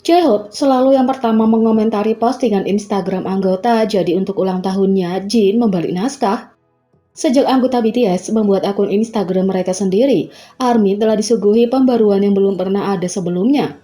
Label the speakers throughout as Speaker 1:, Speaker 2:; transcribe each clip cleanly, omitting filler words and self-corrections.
Speaker 1: J-Hope selalu yang pertama mengomentari postingan Instagram anggota, jadi untuk ulang tahunnya, Jin membalik naskah. Sejak anggota BTS membuat akun Instagram mereka sendiri, ARMY telah disuguhi pembaruan yang belum pernah ada sebelumnya.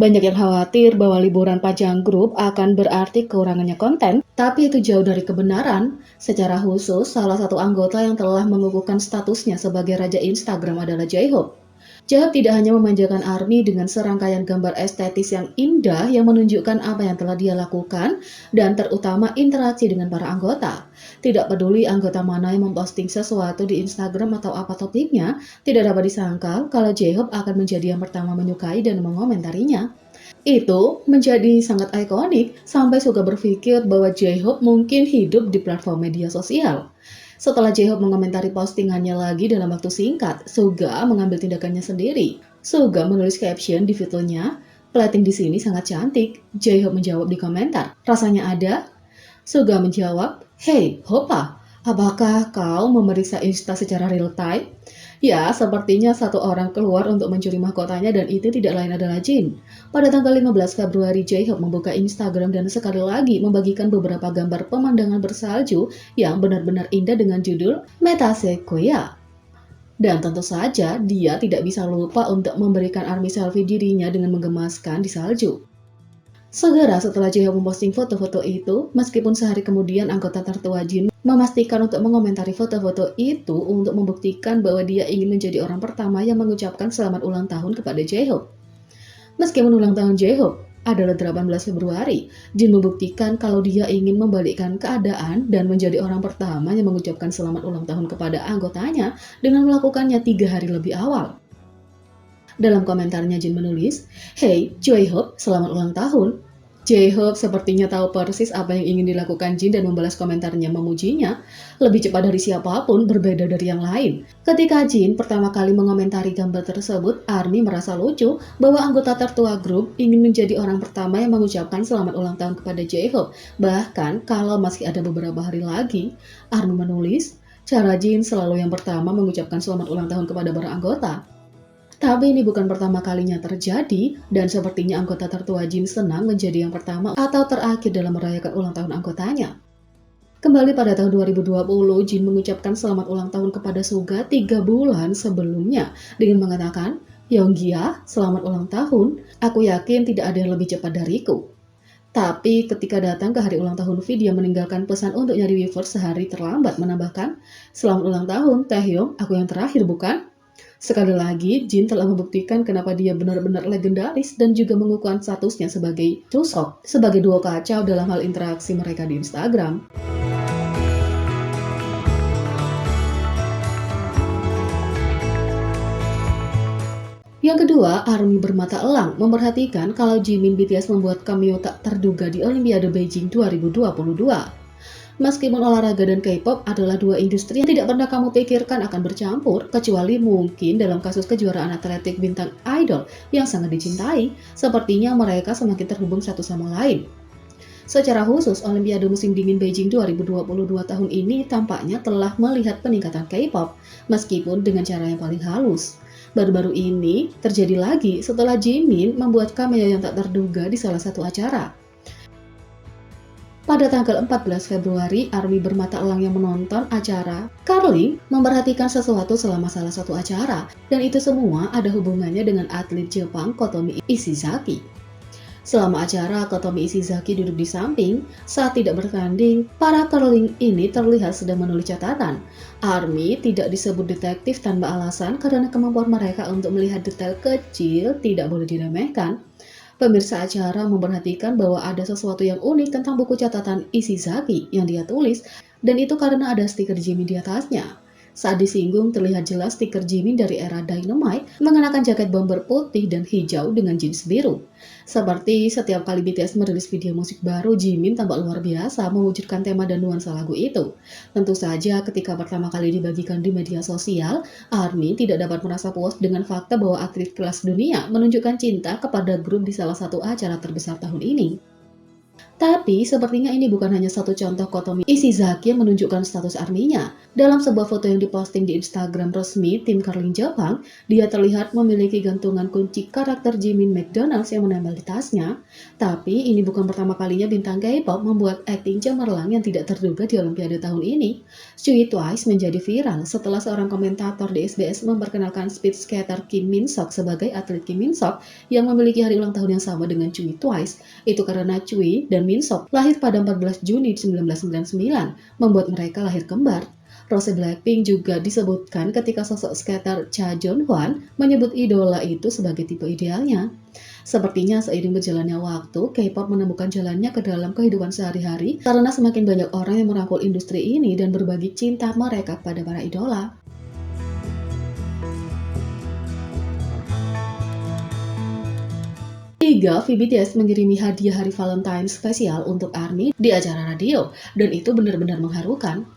Speaker 1: Banyak yang khawatir bahwa liburan panjang grup akan berarti kekurangannya konten, tapi itu jauh dari kebenaran. Secara khusus, salah satu anggota yang telah mengukuhkan statusnya sebagai raja Instagram adalah J-Hope. J-Hope tidak hanya memanjakan ARMY dengan serangkaian gambar estetis yang indah yang menunjukkan apa yang telah dia lakukan, dan terutama interaksi dengan para anggota. Tidak peduli anggota mana yang memposting sesuatu di Instagram atau apa topiknya, tidak dapat disangkal kalau J-Hope akan menjadi yang pertama menyukai dan mengomentarinya. Itu menjadi sangat ikonik sampai Suga berpikir bahwa J-Hope mungkin hidup di platform media sosial. Setelah J-Hope mengomentari postingannya lagi dalam waktu singkat, Suga mengambil tindakannya sendiri. Suga menulis caption di fiturnya, "Plating di sini sangat cantik." J-Hope menjawab di komentar, "Rasanya ada?" Suga menjawab, "Hey, Hopa, apakah kau memeriksa Insta secara real time?" Ya, sepertinya satu orang keluar untuk mencuri mahkotanya dan itu tidak lain adalah Jin. Pada tanggal 15 Februari, J-Hope membuka Instagram dan sekali lagi membagikan beberapa gambar pemandangan bersalju yang benar-benar indah dengan judul Meta Sequoia. Dan tentu saja, dia tidak bisa lupa untuk memberikan ARMY selfie dirinya dengan menggemaskan di salju. Segera setelah J-Hope memposting foto-foto itu, meskipun sehari kemudian anggota tertua Jin memastikan untuk mengomentari foto-foto itu untuk membuktikan bahwa dia ingin menjadi orang pertama yang mengucapkan selamat ulang tahun kepada J-Hope. Meskipun ulang tahun J-Hope adalah 18 Februari, Jin membuktikan kalau dia ingin membalikkan keadaan dan menjadi orang pertama yang mengucapkan selamat ulang tahun kepada anggotanya dengan melakukannya 3 hari lebih awal. Dalam komentarnya Jin menulis, "Hey, J-Hope, selamat ulang tahun." J-Hope sepertinya tahu persis apa yang ingin dilakukan Jin dan membalas komentarnya memujinya. Lebih cepat dari siapapun, berbeda dari yang lain. Ketika Jin pertama kali mengomentari gambar tersebut, ARMY merasa lucu bahwa anggota tertua grup ingin menjadi orang pertama yang mengucapkan selamat ulang tahun kepada J-Hope. Bahkan kalau masih ada beberapa hari lagi, ARMY menulis, "Cara Jin selalu yang pertama mengucapkan selamat ulang tahun kepada para anggota." Tapi ini bukan pertama kalinya terjadi, dan sepertinya anggota tertua Jin senang menjadi yang pertama atau terakhir dalam merayakan ulang tahun anggotanya. Kembali pada tahun 2020, Jin mengucapkan selamat ulang tahun kepada Suga 3 bulan sebelumnya dengan mengatakan, "Yonggia, selamat ulang tahun. Aku yakin tidak ada yang lebih cepat dariku." Tapi ketika datang ke hari ulang tahun V, dia meninggalkan pesan untuk nyari Weverse sehari terlambat, menambahkan, "Selamat ulang tahun, Taehyung, aku yang terakhir bukan?" Sekali lagi, Jin telah membuktikan kenapa dia benar-benar legendaris dan juga mengukuhkan statusnya sebagai Chuseok, sebagai duo kacau dalam hal interaksi mereka di Instagram. Yang kedua, ARMY bermata elang memperhatikan kalau Jimin BTS membuat cameo tak terduga di Olimpiade Beijing 2022. Meskipun olahraga dan K-pop adalah dua industri yang tidak pernah kamu pikirkan akan bercampur, kecuali mungkin dalam kasus kejuaraan atletik bintang idol yang sangat dicintai, sepertinya mereka semakin terhubung satu sama lain. Secara khusus, Olimpiade Musim Dingin Beijing 2022 tahun ini tampaknya telah melihat peningkatan K-pop, meskipun dengan cara yang paling halus. Baru-baru ini terjadi lagi setelah Jimin membuat cameo yang tak terduga di salah satu acara. Pada tanggal 14 Februari, ARMY bermata elang yang menonton acara curling memperhatikan sesuatu selama salah satu acara, dan itu semua ada hubungannya dengan atlet Jepang Kotomi Ishizaki. Selama acara, Kotomi Ishizaki duduk di samping. Saat tidak bertanding, para curling ini terlihat sedang menulis catatan. ARMY tidak disebut detektif tanpa alasan karena kemampuan mereka untuk melihat detail kecil tidak boleh diremehkan. Pemirsa acara memperhatikan bahwa ada sesuatu yang unik tentang buku catatan Ishizaki yang dia tulis, dan itu karena ada stiker Jimin di atasnya. Saat disinggung, terlihat jelas stiker Jimin dari era Dynamite mengenakan jaket bomber putih dan hijau dengan jeans biru. Seperti setiap kali BTS merilis video musik baru, Jimin tampak luar biasa mewujudkan tema dan nuansa lagu itu. Tentu saja ketika pertama kali dibagikan di media sosial, ARMY tidak dapat merasa puas dengan fakta bahwa atlet kelas dunia menunjukkan cinta kepada grup di salah satu acara terbesar tahun ini. Tapi sepertinya ini bukan hanya satu contoh Kotomi Ishizaki yang menunjukkan status ARMY-nya. Dalam sebuah foto yang diposting di Instagram resmi tim curling Jepang, dia terlihat memiliki gantungan kunci karakter Jimin McDonald's yang menempel di tasnya. Tapi ini bukan pertama kalinya bintang K-pop membuat akting cemerlang yang tidak terduga di Olimpiade tahun ini. Cui Twice menjadi viral setelah seorang komentator di SBS memperkenalkan speed skater Kim Min Sok sebagai atlet Kim Min Sok yang memiliki hari ulang tahun yang sama dengan Cui Twice. Itu karena Cui dan Min Sok lahir pada 14 Juni 1999, membuat mereka lahir kembar. Rose Blackpink juga disebutkan ketika sosok skater Cha Jeon Hwan menyebut idola itu sebagai tipe idealnya. Sepertinya seiring berjalannya waktu, K-pop menemukan jalannya ke dalam kehidupan sehari-hari karena semakin banyak orang yang merangkul industri ini dan berbagi cinta mereka pada para idola. Tiga, BTS mengirimi hadiah hari Valentine spesial untuk ARMY di acara radio, dan itu benar-benar mengharukan.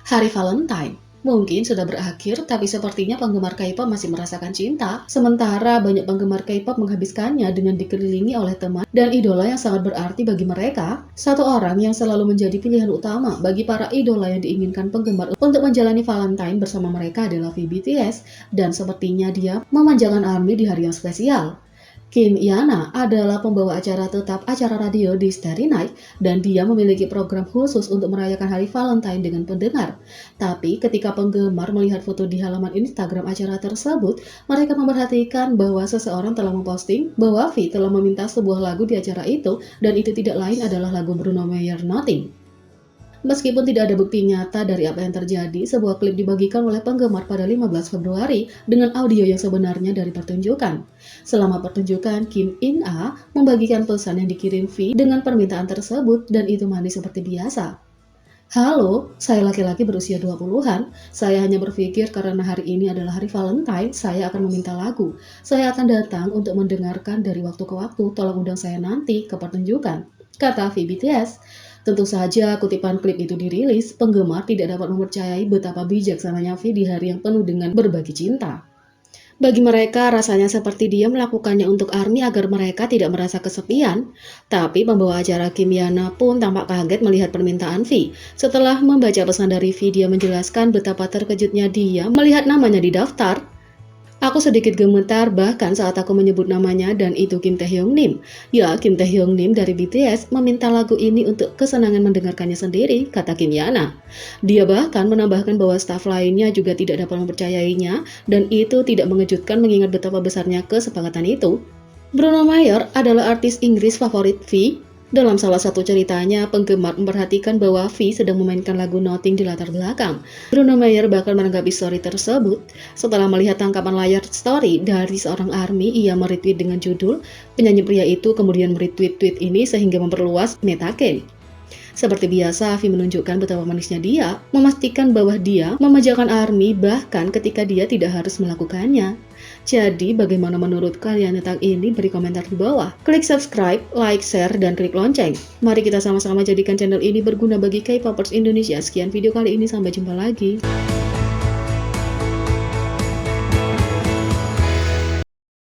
Speaker 1: Hari Valentine mungkin sudah berakhir, tapi sepertinya penggemar K-pop masih merasakan cinta. Sementara banyak penggemar K-pop menghabiskannya dengan dikelilingi oleh teman dan idola yang sangat berarti bagi mereka. Satu orang yang selalu menjadi pilihan utama bagi para idola yang diinginkan penggemar untuk menjalani Valentine bersama mereka adalah BTS, dan sepertinya dia memanjakan ARMY di hari yang spesial. Kim Yana adalah pembawa acara tetap acara radio di Starry Night dan dia memiliki program khusus untuk merayakan hari Valentine dengan pendengar. Tapi ketika penggemar melihat foto di halaman Instagram acara tersebut, mereka memperhatikan bahwa seseorang telah memposting bahwa V telah meminta sebuah lagu di acara itu dan itu tidak lain adalah lagu Bruno Mars Nothing. Meskipun tidak ada bukti nyata dari apa yang terjadi, sebuah klip dibagikan oleh penggemar pada 15 Februari dengan audio yang sebenarnya dari pertunjukan. Selama pertunjukan, Kim In-a membagikan pesan yang dikirim V dengan permintaan tersebut dan itu manis seperti biasa. Halo, saya laki-laki berusia 20-an. Saya hanya berpikir karena hari ini adalah hari Valentine, saya akan meminta lagu. Saya akan datang untuk mendengarkan dari waktu ke waktu, tolong undang saya nanti ke pertunjukan, kata V BTS. Tentu saja kutipan klip itu dirilis, penggemar tidak dapat mempercayai betapa bijaksananya V di hari yang penuh dengan berbagi cinta. Bagi mereka, rasanya seperti dia melakukannya untuk ARMY agar mereka tidak merasa kesepian. Tapi pembawa acara Kim Yana pun tampak kaget melihat permintaan V. Setelah membaca pesan dari V, dia menjelaskan betapa terkejutnya dia melihat namanya di daftar. Aku sedikit gemetar bahkan saat aku menyebut namanya dan itu Kim Taehyung Nim. Ya, Kim Taehyung Nim dari BTS meminta lagu ini untuk kesenangan mendengarkannya sendiri, kata Kim Yana. Dia bahkan menambahkan bahwa staf lainnya juga tidak dapat mempercayainya dan itu tidak mengejutkan mengingat betapa besarnya kesepakatan itu. Bruno Mars adalah artis Inggris favorit V. Dalam salah satu ceritanya, penggemar memperhatikan bahwa V sedang memainkan lagu Nothing di latar belakang. Bruno Mars bahkan menanggapi story tersebut. Setelah melihat tangkapan layar story dari seorang ARMY, ia meretweet dengan judul, penyanyi pria itu kemudian meretweet tweet ini sehingga memperluas metaken. Seperti biasa, V menunjukkan betapa manisnya dia, memastikan bahwa dia memanjakan ARMY bahkan ketika dia tidak harus melakukannya. Jadi, bagaimana menurut kalian tentang ini? Beri komentar di bawah. Klik subscribe, like, share, dan klik lonceng. Mari kita sama-sama jadikan channel ini berguna bagi K-popers Indonesia. Sekian video kali ini, sampai jumpa lagi.